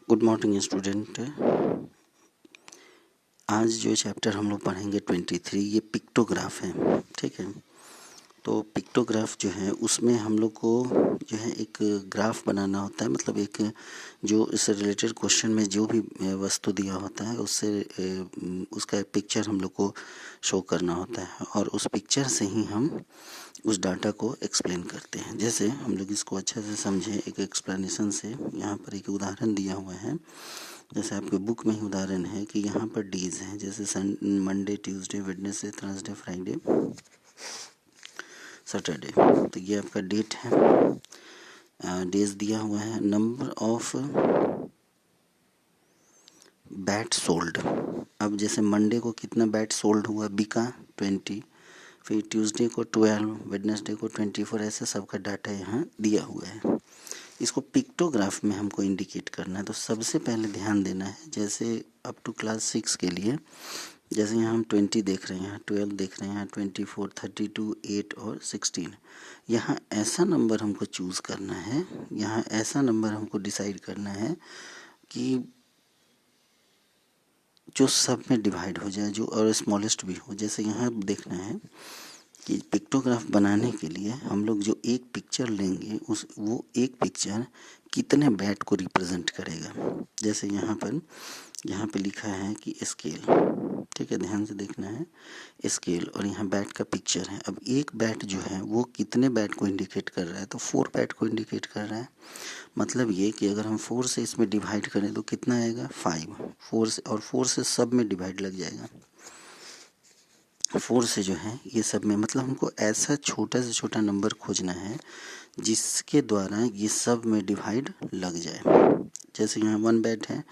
Good morning student. आज जो chapter हम लोग पढ़ेंगे 23 ये पिक्टोग्राफ है, ठीक है। तो पिक्टोग्राफ जो है उसमें हम लोग को जो है एक ग्राफ बनाना होता है, मतलब एक जो इससे रिलेटेड क्वेश्चन में जो भी वस्तु दिया होता है उससे उसका पिक्चर हम लोग को शो करना होता है और उस पिक्चर से ही हम उस डाटा को एक्सप्लेन करते हैं। जैसे हम लोग इसको अच्छे से समझें एक एक्सप्लेनेशन से, यहाँ पर एक उदाहरण दिया हुआ है। जैसे आपके बुक में ही उदाहरण है कि यहाँ पर डेज हैं, जैसे Monday, Tuesday, Wednesday, Thursday, Friday, Saturday. तो ये आपका डेट है, डेज दिया हुआ है। नंबर ऑफ बैट सोल्ड, अब जैसे मंडे को कितना बैट सोल्ड हुआ, बिका 20, फिर ट्यूसडे को 12, वेडनेसडे को 24, ऐसे सबका डाटा यहाँ दिया हुआ है। इसको पिक्टोग्राफ में हमको इंडिकेट करना है। तो सबसे पहले ध्यान देना है, जैसे अप टू क्लास 6 के लिए, जैसे यहाँ हम 20 देख रहे हैं, 12 देख रहे हैं, 24, 32, 8 और 16, यहाँ ऐसा नंबर हमको चूज़ करना है, यहाँ ऐसा नंबर हमको डिसाइड करना है कि जो सब में डिवाइड हो जाए, जो और स्मॉलेस्ट भी हो। जैसे यहाँ देखना है कि पिक्टोग्राफ बनाने के लिए हम लोग जो एक पिक्चर लेंगे वो एक पिक्चर कितने बैट को रिप्रेजेंट करेगा। जैसे यहाँ पे लिखा है कि स्केल, ठीक है, ध्यान से देखना है, स्केल, और यहाँ बैट का पिक्चर है। अब एक बैट जो है वो कितने बैट को इंडिकेट कर रहा है, तो 4 बैट को इंडिकेट कर रहा है। मतलब ये कि अगर हम 4 से इसमें डिवाइड करें तो कितना आएगा, 5, 4 से, और 4 से सब में डिवाइड लग जाएगा। 4 से जो है ये सब में, मतलब हमको ऐसा छोटा से छोटा नंबर खोजना है जिसके द्वारा ये सब में डिवाइड लग जाए। जैसे यहाँ 1 बैट है,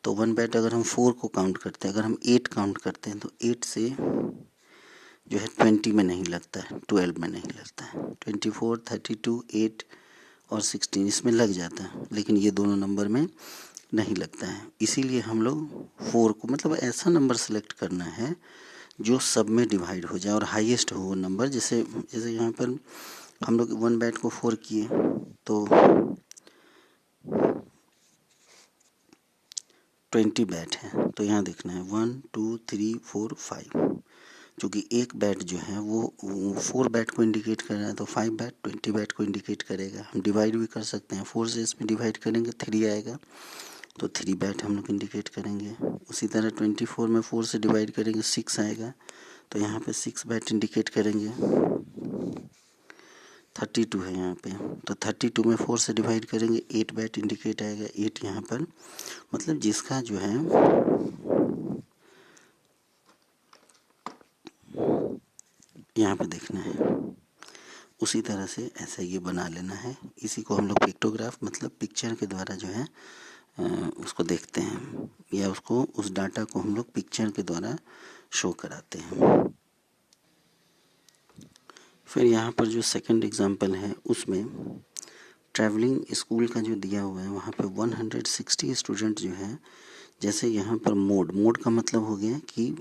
तो 1 बैट अगर हम 4 को काउंट करते हैं, अगर हम 8 काउंट करते हैं तो 8 से जो है 20 में नहीं लगता है, 12 में नहीं लगता है, 24, 32, 8 और 16 इसमें लग जाता है, लेकिन ये दोनों नंबर में नहीं लगता है। इसीलिए हम लोग 4 को, मतलब ऐसा नंबर सेलेक्ट करना है जो सब में डिवाइड हो जाए और हाईएस्ट हो वो नंबर। जैसे यहाँ पर हम लोग 1 बैट को 4 किए तो 20 बैट है, तो यहाँ देखना है 1, 2, 3, 4, 5, क्योंकि एक बैट जो है वो 4 बैट को इंडिकेट कर रहा है, तो 5 बैट 20 बैट को इंडिकेट करेगा। हम डिवाइड भी कर सकते हैं, 4 से इसमें डिवाइड करेंगे 3 आएगा, तो 3 बैट हम लोग इंडिकेट करेंगे। उसी तरह 24 में 4 से डिवाइड करेंगे 6 आएगा, तो यहाँ पे 6 बैट इंडिकेट करेंगे। 32 है यहाँ पे, तो 32 में 4 से डिवाइड करेंगे 8 बैट इंडिकेट आएगा, 8 यहाँ पर, मतलब जिसका जो है यहाँ पे देखना है। उसी तरह से ऐसा ये बना लेना है। इसी को हम लोग पिक्टोग्राफ, मतलब पिक्चर के द्वारा जो है उसको देखते हैं, या उसको, उस डाटा को हम लोग पिक्चर के द्वारा शो कराते हैं। फिर यहाँ पर जो सेकंड एग्जांपल है उसमें ट्रैवलिंग स्कूल का जो दिया हुआ है, वहाँ पे 160 स्टूडेंट जो है, जैसे यहाँ पर मोड का मतलब हो गया कि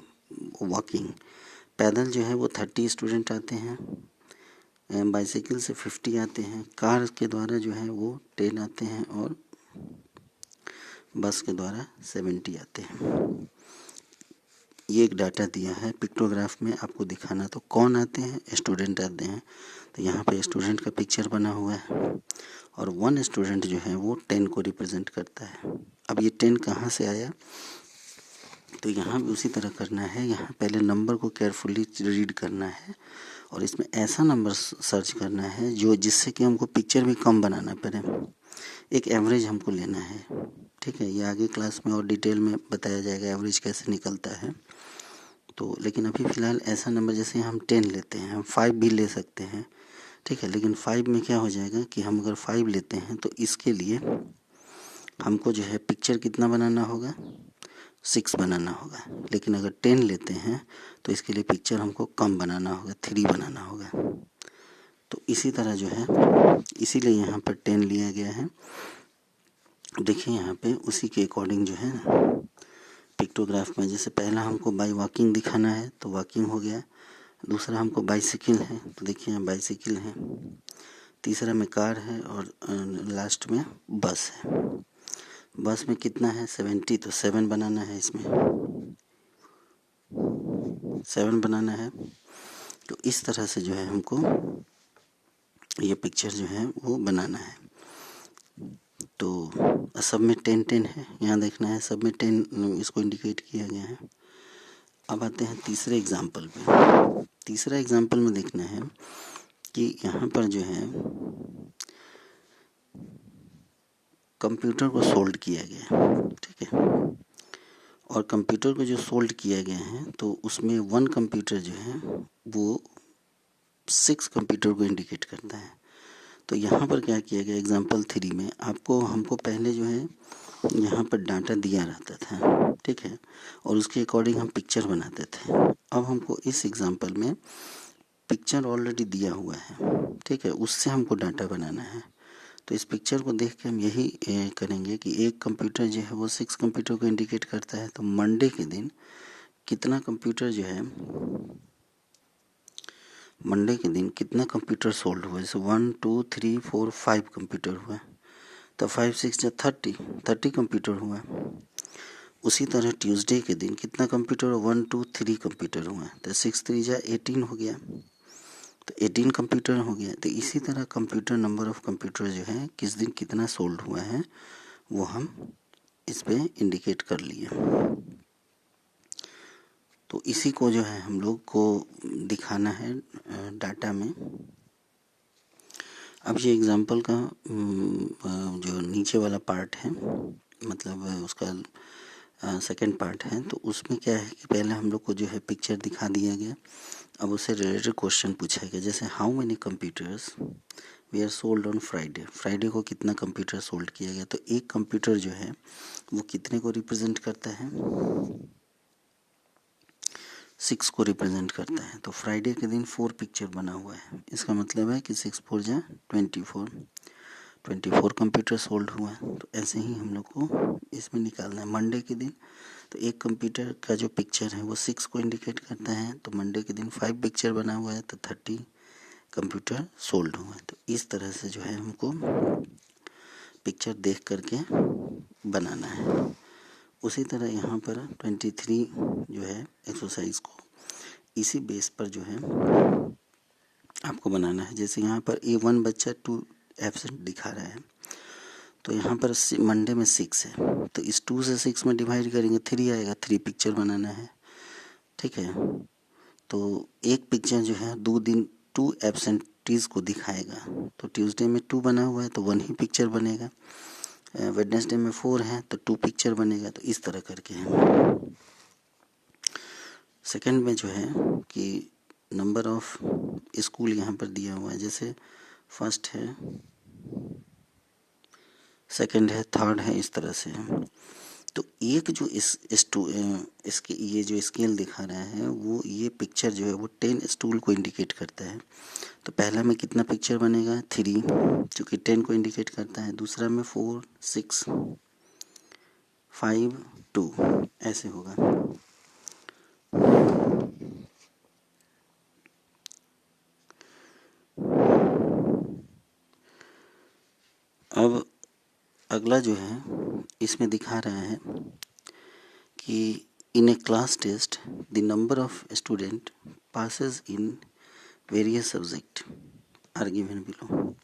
वॉकिंग, पैदल जो है वो 30 स्टूडेंट आते हैं, बाइसाइकिल से 50 आते हैं, कार के द्वारा जो है वो 10 आते हैं और बस के द्वारा 70 आते हैं। ये एक डाटा दिया है पिक्टोग्राफ में, आपको दिखाना, तो कौन आते हैं, स्टूडेंट आते हैं। तो यहाँ पे स्टूडेंट का पिक्चर बना हुआ है और 1 स्टूडेंट जो है वो 10 को रिप्रेजेंट करता है। अब ये 10 कहाँ से आया, तो यहाँ भी उसी तरह करना है। यहाँ पहले नंबर को केयरफुली रीड करना है और इसमें ऐसा नंबर सर्च करना है जो जिससे कि हमको पिक्चर भी कम बनाना पड़े। एक एवरेज हमको लेना है, ठीक है। ये आगे क्लास में और डिटेल में बताया जाएगा एवरेज कैसे निकलता है। तो लेकिन अभी फ़िलहाल ऐसा नंबर, जैसे हम 10 लेते हैं, हम 5 भी ले सकते हैं, ठीक है। लेकिन 5 में क्या हो जाएगा कि हम अगर 5 लेते हैं तो इसके लिए हमको जो है पिक्चर कितना बनाना होगा, 6 बनाना होगा। लेकिन अगर 10 लेते हैं तो इसके लिए पिक्चर हमको कम बनाना होगा, 3 बनाना होगा। तो इसी तरह जो है, इसीलिए यहाँ पर 10 लिया गया है। देखिए यहाँ पे उसी के अकॉर्डिंग जो है पिक्टोग्राफ में, जैसे पहला हमको बाई वॉकिंग दिखाना है तो वॉकिंग हो गया, दूसरा हमको बाइसिकल है तो देखिए यहाँ बाइसिकल है, तीसरा में कार है और लास्ट में बस है। बस में कितना है 70, तो 7 बनाना है, इसमें 7 बनाना है। तो इस तरह से जो है हमको ये पिक्चर जो है वो बनाना है। तो सब में 10-10 है, यहाँ देखना है सब में 10 इसको इंडिकेट किया गया है। अब आते हैं तीसरे एग्जाम्पल पे। तीसरा एग्जाम्पल में देखना है कि यहाँ पर जो है कंप्यूटर को सोल्ड किया गया है, ठीक है। और कंप्यूटर को जो सोल्ड किया गया है तो उसमें 1 कंप्यूटर जो है वो 6 कंप्यूटर को इंडिकेट करता है। तो यहाँ पर क्या किया गया एग्जाम्पल 3 में, हमको पहले जो है यहाँ पर डाटा दिया रहता था, ठीक है, और उसके अकॉर्डिंग हम पिक्चर बनाते थे। अब हमको इस एग्जाम्पल में पिक्चर ऑलरेडी दिया हुआ है, ठीक है, उससे हमको डाटा बनाना है। तो इस पिक्चर को देख के हम यही करेंगे कि एक कंप्यूटर जो है वो 6 कंप्यूटर को इंडिकेट करता है। तो मंडे के दिन कितना कंप्यूटर जो है, मंडे के दिन कितना कंप्यूटर सोल्ड हुआ, जैसे 1 2 3 4 5 कंप्यूटर हुआ, तो 5 6 या 30 कंप्यूटर हुआ। उसी तरह ट्यूसडे के दिन कितना कंप्यूटर, 1 2 3 कंप्यूटर हुआ, तो 6 3 या 18 हो गया, तो 18 कंप्यूटर हो गया। तो इसी तरह कंप्यूटर नंबर ऑफ कंप्यूटर जो है किस दिन कितना सोल्ड हुआ है वो हम इस पे इंडिकेट कर लिए। तो इसी को जो है हम लोग को दिखाना है डाटा में। अब ये एग्जांपल का जो नीचे वाला पार्ट है, मतलब उसका सेकंड पार्ट है, तो उसमें क्या है कि पहले हम लोग को जो है पिक्चर दिखा दिया गया। अब उससे रिलेटेड क्वेश्चन पूछा गया, जैसे how many computers we are sold on Friday. Friday को कितना कंप्यूटर सोल्ड किया गया, तो एक कंप्यूटर जो है वो कितने को रिप्रेजेंट करता है, 6 को रिप्रेजेंट करता है। तो फ्राइडे के दिन 4 पिक्चर बना हुआ है, इसका मतलब है कि 6 4 जा 24 कंप्यूटर सोल्ड हुआ है। तो ऐसे ही हम लोग को इसमें निकालना है मंडे के दिन। तो एक कंप्यूटर का जो पिक्चर है वो 6 को इंडिकेट करता है, तो मंडे के दिन 5 पिक्चर बना हुआ है, तो 30 कंप्यूटर सोल्ड हुआ है। तो इस तरह से जो है हमको पिक्चर देख करके बनाना है। उसी तरह यहाँ पर 23 जो है एक्सरसाइज को इसी बेस पर जो है आपको बनाना है। जैसे यहाँ पर A1 बच्चा 2 एब्सेंट दिखा रहा है, तो यहाँ पर मंडे में 6 है, तो इस 2 से 6 में डिवाइड करेंगे 3 आएगा, 3 पिक्चर बनाना है, ठीक है। तो एक पिक्चर जो है 2 दिन 2 एब्सेंटीज को दिखाएगा, तो ट्यूसडे में 2 बना हुआ है तो 1 ही पिक्चर बनेगा, वेडनेसडे में 4 है तो 2 पिक्चर बनेगा। तो इस तरह करके है। सेकंड में जो है कि नंबर ऑफ स्कूल यहाँ पर दिया हुआ है, जैसे फर्स्ट है, सेकंड है, थर्ड है, इस तरह से है। तो एक जो इसके ये जो स्केल दिखा रहा है वो ये पिक्चर जो है वो 10 स्टूल को इंडिकेट करता है। तो पहला में कितना पिक्चर बनेगा 3, जो कि 10 को इंडिकेट करता है। दूसरा में 4 6 5 2 ऐसे होगा। अब अगला जो है इसमें दिखा रहा है कि in a class test the number of student passes in various subject are given below.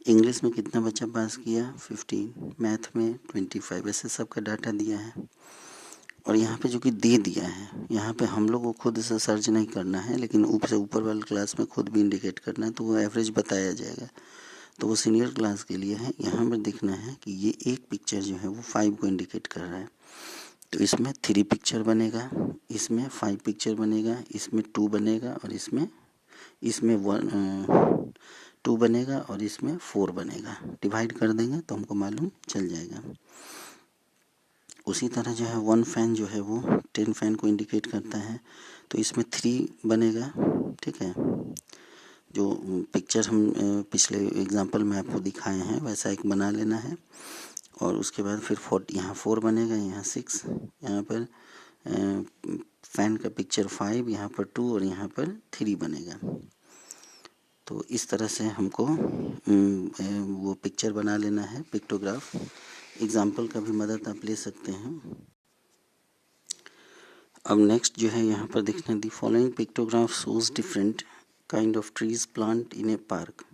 English में कितना बच्चा पास किया 15, मैथ में 25, ऐसे सबका डाटा दिया है। और यहाँ पे जो कि दे दिया है, यहाँ पे हम लोग को खुद से सर्च नहीं करना है, लेकिन ऊपर वाले क्लास में खुद भी इंडिकेट करना है, तो वो एवरेज बताया जाएगा। तो वो सीनियर क्लास के लिए है। यहाँ पर देखना है कि ये एक पिक्चर जो है वो 5 को इंडिकेट कर रहा है, तो इसमें 3 पिक्चर बनेगा, इसमें 5 पिक्चर बनेगा, इसमें 2 बनेगा, और इसमें 2 बनेगा, और इसमें 4 बनेगा। डिवाइड कर देंगे तो हमको मालूम चल जाएगा। उसी तरह जो है 1 फैन जो है वो 10 फैन को इंडिकेट करता है, तो इसमें 3 बनेगा, ठीक है। जो पिक्चर हम पिछले एग्जांपल में आपको दिखाए हैं वैसा एक बना लेना है। और उसके बाद फिर यहाँ 4 बनेगा, यहाँ 6, यहाँ पर फैन का पिक्चर 5, यहाँ पर 2 और यहाँ पर 3 बनेगा। तो इस तरह से हमको वो पिक्चर बना लेना है, पिक्टोग्राफ एग्जाम्पल का भी मदद आप ले सकते हैं। अब नेक्स्ट जो है यहाँ पर देखना, the following pictograph shows different kind of trees plant in A park.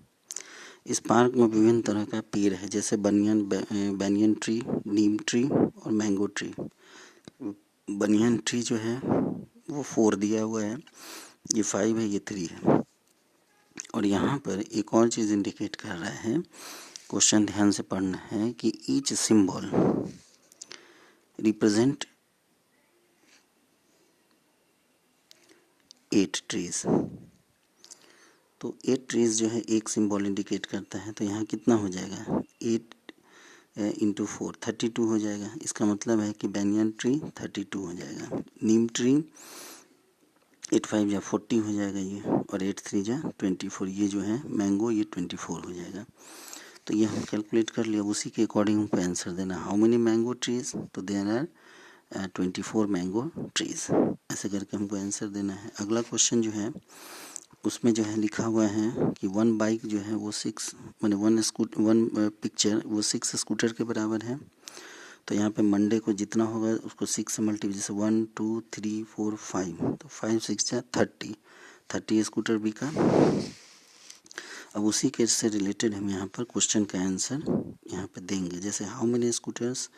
इस पार्क में विभिन्न तरह का पेड़ है, जैसे बनियन ट्री, नीम ट्री और मैंगो ट्री। बनियन ट्री जो है वो 4 दिया हुआ है, ये 5 है, ये 3 है। और यहाँ पर एक और चीज़ इंडिकेट कर रहा है, क्वेश्चन ध्यान से पढ़ना है कि ईच सिंबल रिप्रेजेंट 8 ट्रीज। तो 8 ट्रीज जो है एक सिंबल इंडिकेट करता है, तो यहाँ कितना हो जाएगा, 8 इंटू 4 32 हो जाएगा। इसका मतलब है कि बैनियन ट्री 32 हो जाएगा, नीम ट्री 8 5 या 40 हो जाएगा ये, और 8 3 जा 24, ये जो है मैंगो ये 24 हो जाएगा। तो ये हम कैलकुलेट कर लिया, उसी के अकॉर्डिंग हमको आंसर देना, हाउ मेनी मैंगो ट्रीज, तो देयर आर 24 मैंगो ट्रीज। ऐसे करके हमको आंसर देना है। अगला क्वेश्चन जो है उसमें जो है लिखा हुआ है कि 1 बाइक जो है वो 6 मैंने 1 पिक्चर वो 6 स्कूटर के बराबर है। तो यहाँ पे मंडे को जितना होगा उसको 6 से मल्टीप्लाई, जैसे 1 2 3 4 5, तो 5 6 जा 30 स्कूटर बिका। अब उसी के से रिलेटेड हम यहाँ पर क्वेश्चन का आंसर यहाँ पे देंगे, जैसे how many scooters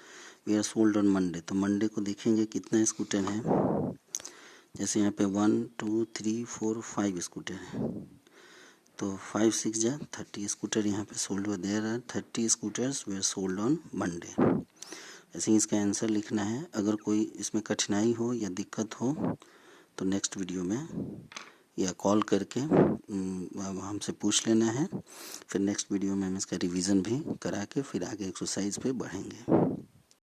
we are sold on Monday. तो मंडे को देखेंगे कितना स्कूटर है, जैसे यहाँ पे 1 2 3 4 5 स्कूटर है, तो 5 6 जा 30 स्कूटर यहाँ पे सोल्ड हुआ, there are 30 scooters we are sold on Monday. ऐसे ही इसका आंसर लिखना है। अगर कोई इसमें कठिनाई हो या दिक्कत हो तो नेक्स्ट वीडियो में या कॉल करके हमसे पूछ लेना है, फिर नेक्स्ट वीडियो में हम इसका रिवीजन भी करा के फिर आगे एक्सरसाइज पे बढ़ेंगे।